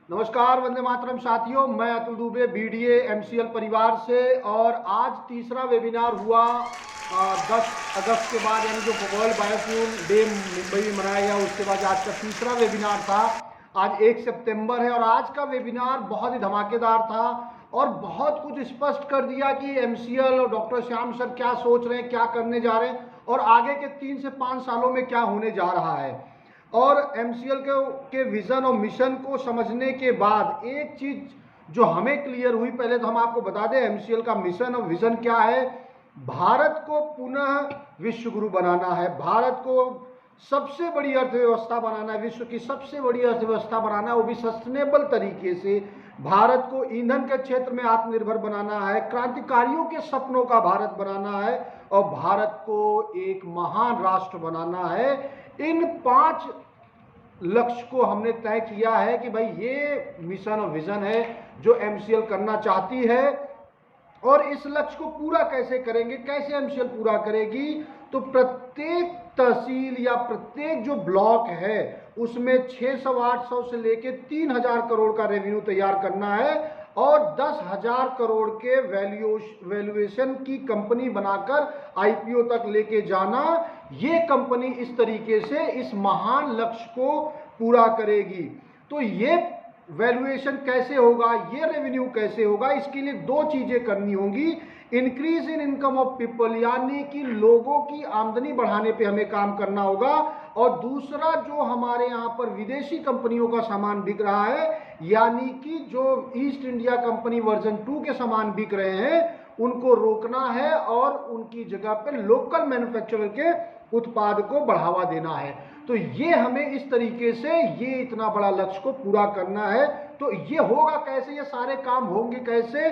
नमस्कार, वंदे मातरम साथियों। मैं अतुल दुबे बीडीए एमसीएल परिवार से। और आज तीसरा वेबिनार हुआ 10 अगस्त के बाद, यानी जो वर्ल्ड बायोफ्यूल डे मुंबई में मनाया गया उसके बाद आज का तीसरा वेबिनार था। आज 1 सितंबर है और आज का वेबिनार बहुत ही धमाकेदार था और बहुत कुछ स्पष्ट कर दिया कि एमसीएल और डॉक्टर श्याम सर क्या सोच रहे हैं, क्या करने जा रहे हैं और आगे के 3 से 5 सालों में क्या होने जा रहा है। और एमसीएल के विजन और मिशन को समझने के बाद एक चीज जो हमें क्लियर हुई, पहले तो हम आपको बता दें एमसीएल का मिशन और विजन क्या है। भारत को पुनः विश्व गुरु बनाना है, भारत को सबसे बड़ी अर्थव्यवस्था बनाना है, विश्व की सबसे बड़ी अर्थव्यवस्था बनाना है, वो भी सस्टेनेबल तरीके से। भारत को ईंधन के क्षेत्र में आत्मनिर्भर बनाना है, क्रांतिकारियों के सपनों का भारत बनाना है और भारत को एक महान राष्ट्र बनाना है। इन 5 लक्ष्य को हमने तय किया है कि भाई ये मिशन और विजन है जो एमसीएल करना चाहती है। और इस लक्ष्य को पूरा कैसे करेंगे, कैसे एमसीएल पूरा करेगी, तो प्रत्येक तहसील या प्रत्येक जो ब्लॉक है उसमें 600-800 से लेके 3000 करोड़ का रेवेन्यू तैयार करना है और 10,000 करोड़ के वैल्यूएशन की कंपनी बनाकर आईपीओ तक लेके जाना। ये कंपनी इस तरीके से इस महान लक्ष्य को पूरा करेगी। तो ये वैल्यूएशन कैसे होगा, ये रेवेन्यू कैसे होगा, इसके लिए 2 चीजें करनी होंगी। Increase in income of people, यानी कि लोगों की आमदनी बढ़ाने पे हमें काम करना होगा। और दूसरा, जो हमारे यहाँ पर विदेशी कंपनियों का सामान बिक रहा है, यानी कि जो ईस्ट इंडिया कंपनी वर्जन 2 के सामान बिक रहे हैं, उनको रोकना है और उनकी जगह पे लोकल मैन्युफैक्चरर के उत्पाद को बढ़ावा देना है। तो ये हमें इस तरीके से ये इतना बड़ा लक्ष्य को पूरा करना है। तो ये होगा कैसे, ये सारे काम होंगे कैसे,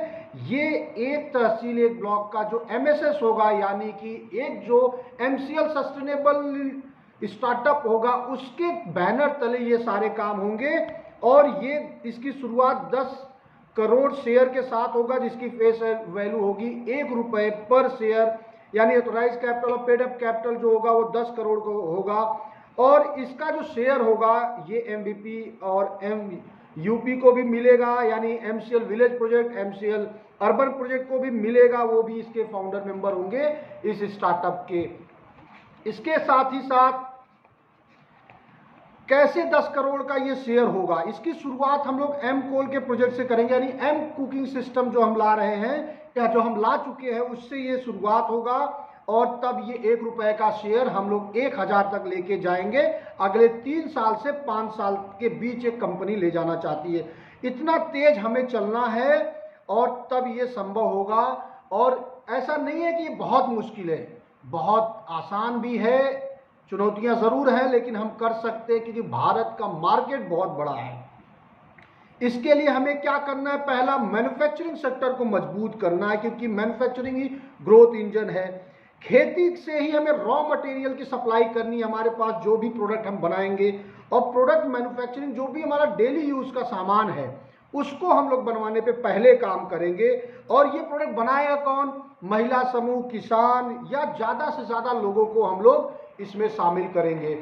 ये एक तहसील एक ब्लॉक का जो एमएसएस होगा, यानी कि एक जो एमसीएल सस्टेनेबल स्टार्टअप होगा, उसके बैनर तले ये सारे काम होंगे। और ये इसकी शुरुआत 10 करोड़ शेयर के साथ होगा, जिसकी फेस वैल्यू होगी ₹1 पर शेयर, यानी ऑथोराइज कैपिटल और पेड अप कैपिटल जो होगा वो 10 करोड़ को होगा। और इसका जो शेयर होगा ये एमबीपी और एमयूपी को भी मिलेगा, यानी MCL village project, MCL urban project को भी मिलेगा, वो भी इसके फाउंडर मेंबर होंगे इस स्टार्टअप के। इसके साथ ही साथ कैसे 10 करोड़ का ये शेयर होगा, इसकी शुरुआत हम लोग एम कोल के प्रोजेक्ट से करेंगे, यानी एम कुकिंग सिस्टम जो हम ला रहे हैं या जो हम ला चुके हैं उससे ये शुरुआत होगा। और तब ये ₹1 का शेयर हम लोग 1000 तक लेके जाएंगे। अगले 3 साल से 5 साल के बीच एक कंपनी ले जाना चाहती है। इतना तेज हमें चलना है और तब ये संभव होगा। और ऐसा नहीं है कि ये बहुत मुश्किल है, बहुत आसान भी है, चुनौतियां जरूर हैं, लेकिन हम कर सकते हैं क्योंकि भारत का मार्केट बहुत बड़ा है। इसके लिए हमें क्या करना है, पहला मैन्युफैक्चरिंग सेक्टर को मजबूत करना है, क्योंकि मैन्युफैक्चरिंग ही ग्रोथ इंजन है। खेती से ही हमें रॉ मटेरियल की सप्लाई करनी है, हमारे पास जो भी प्रोडक्ट हम बनाएंगे। और प्रोडक्ट मैन्युफैक्चरिंग जो भी हमारा डेली यूज का सामान है उसको हम लोग बनवाने पे पहले काम करेंगे। और ये प्रोडक्ट बनाएगा कौन, महिला समूह, किसान, या ज्यादा से ज्यादा लोगों को हम लोग इसमें शामिल करेंगे।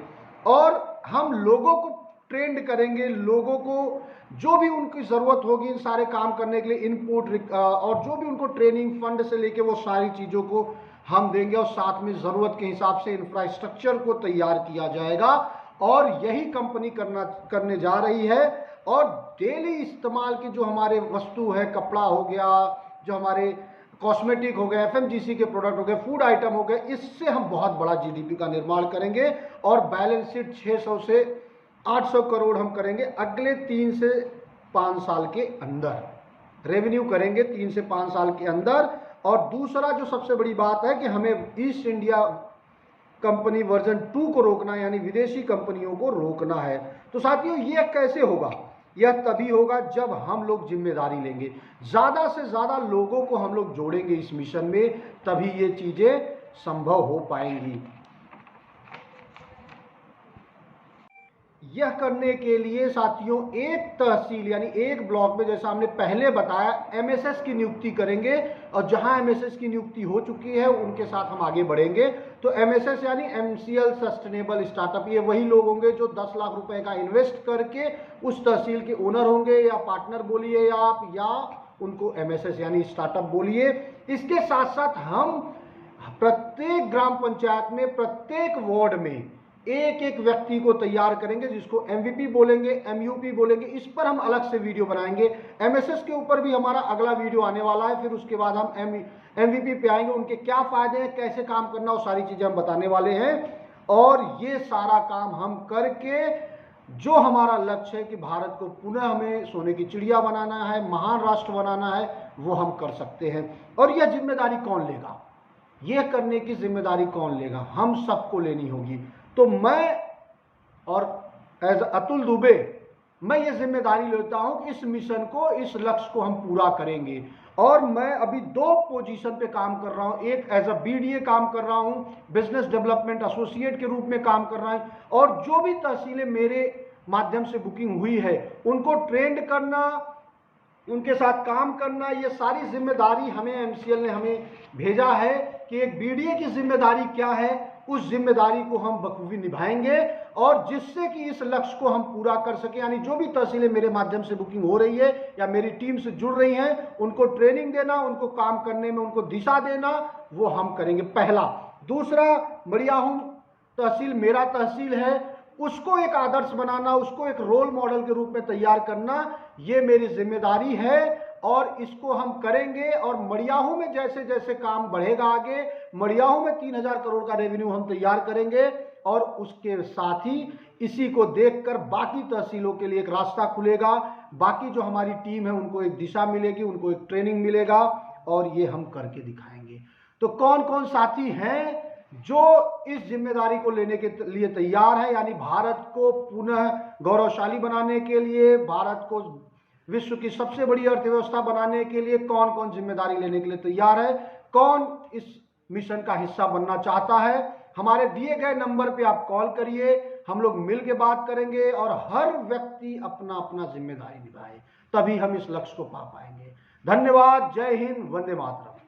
और हम लोगों को ट्रेंड करेंगे, लोगों को जो भी उनकी जरूरत होगी इन सारे काम करने के लिए, इनपुट और जो भी उनको ट्रेनिंग फंड से लेके वो सारी चीजों को हम देंगे। और साथ में जरूरत के हिसाब से इंफ्रास्ट्रक्चर को तैयार किया जाएगा। और यही कंपनी करने जा रही है। और डेली इस्तेमाल की जो हमारे वस्तु है, कपड़ा हो गया, जो हमारे कॉस्मेटिक हो गए, एफएमजीसी के प्रोडक्ट हो गए, फूड आइटम हो गए, इससे हम बहुत बड़ा जीडीपी का निर्माण करेंगे। और बैलेंस शीट 600 से 800 करोड़ हम करेंगे अगले 3 से 5 साल के अंदर। रेवेन्यू करेंगे 3 से 5 साल के अंदर। और दूसरा जो सबसे बड़ी बात है कि हमें ईस्ट इंडिया कंपनी वर्जन 2 को रोकना है, यानी विदेशी कंपनियों को रोकना है। तो साथियों, यह कैसे होगा, यह तभी होगा जब हम लोग जिम्मेदारी लेंगे, ज्यादा से ज्यादा लोगों को हम लोग जोड़ेंगे इस मिशन में, तभी ये चीजें संभव हो पाएंगी। यह करने के लिए साथियों एक तहसील यानी एक ब्लॉक में, जैसा हमने पहले बताया, एमएसएस की नियुक्ति करेंगे और जहां एमएसएस की नियुक्ति हो चुकी है उनके साथ हम आगे बढ़ेंगे। तो एमएसएस यानी एमसीएल सस्टेनेबल स्टार्टअप, ये वही लोग होंगे जो 10 लाख रुपए का इन्वेस्ट करके उस तहसील के ओनर होंगे या पार्टनर बोलिए आप, या उनको एमएसएस यानी स्टार्टअप बोलिए। इसके साथ साथ हम प्रत्येक ग्राम पंचायत में, प्रत्येक वार्ड में एक एक व्यक्ति को तैयार करेंगे जिसको एमवीपी बोलेंगे, एमयूपी बोलेंगे। इस पर हम अलग से वीडियो बनाएंगे। एमएसएस के ऊपर भी हमारा अगला वीडियो आने वाला है। फिर उसके बाद हम एमवीपी पे आएंगे, उनके क्या फायदे हैं, कैसे काम करना, वो सारी चीजें हम बताने वाले हैं। और ये सारा काम हम करके जो हमारा लक्ष्य है कि भारत को पुनः हमें सोने की चिड़िया बनाना है, महान राष्ट्र बनाना है, वो हम कर सकते हैं। और यह जिम्मेदारी कौन लेगा, यह करने की जिम्मेदारी कौन लेगा? हम सबको लेनी होगी। तो मैं और एज अतुल दुबे, मैं ये जिम्मेदारी लेता हूं कि इस मिशन को, इस लक्ष्य को हम पूरा करेंगे। और मैं अभी 2 पोजीशन पे काम कर रहा हूं। एक एज अ बीडीए काम कर रहा हूं, बिजनेस डेवलपमेंट एसोसिएट के रूप में काम कर रहा हूं। और जो भी तहसीलें मेरे माध्यम से बुकिंग हुई है उनको ट्रेंड करना, उनके साथ काम करना, ये सारी जिम्मेदारी हमें एमसीएल ने हमें भेजा है कि एक बीडीए की जिम्मेदारी क्या है, उस जिम्मेदारी को हम बखूबी निभाएंगे। और जिससे कि इस लक्ष्य को हम पूरा कर सके, यानी जो भी तहसीलें मेरे माध्यम से बुकिंग हो रही है या मेरी टीम से जुड़ रही हैं, उनको ट्रेनिंग देना, उनको काम करने में उनको दिशा देना, वो हम करेंगे, पहला। दूसरा, मड़ियाहूं तहसील मेरा तहसील है, उसको एक आदर्श बनाना, उसको एक रोल मॉडल के रूप में तैयार करना, ये मेरी जिम्मेदारी है। और इसको हम करेंगे। और मड़ियाहूं में जैसे जैसे काम बढ़ेगा आगे, मड़ियाहूं में 3000 करोड़ का रेवेन्यू हम तैयार करेंगे। और उसके साथ ही इसी को देखकर बाकी तहसीलों के लिए एक रास्ता खुलेगा, बाकी जो हमारी टीम है उनको एक दिशा मिलेगी, उनको एक ट्रेनिंग मिलेगा, और ये हम करके दिखाएंगे। तो कौन कौन साथी हैं जो इस जिम्मेदारी को लेने के लिए तैयार है, यानी भारत को पुनः गौरवशाली बनाने के लिए, भारत को विश्व की सबसे बड़ी अर्थव्यवस्था बनाने के लिए कौन कौन जिम्मेदारी लेने के लिए तैयार है, कौन इस मिशन का हिस्सा बनना चाहता है? हमारे दिए गए नंबर पे आप कॉल करिए, हम लोग मिल के बात करेंगे और हर व्यक्ति अपना अपना जिम्मेदारी निभाए, तभी हम इस लक्ष्य को पा पाएंगे। धन्यवाद। जय हिंद। वंदे मातरम।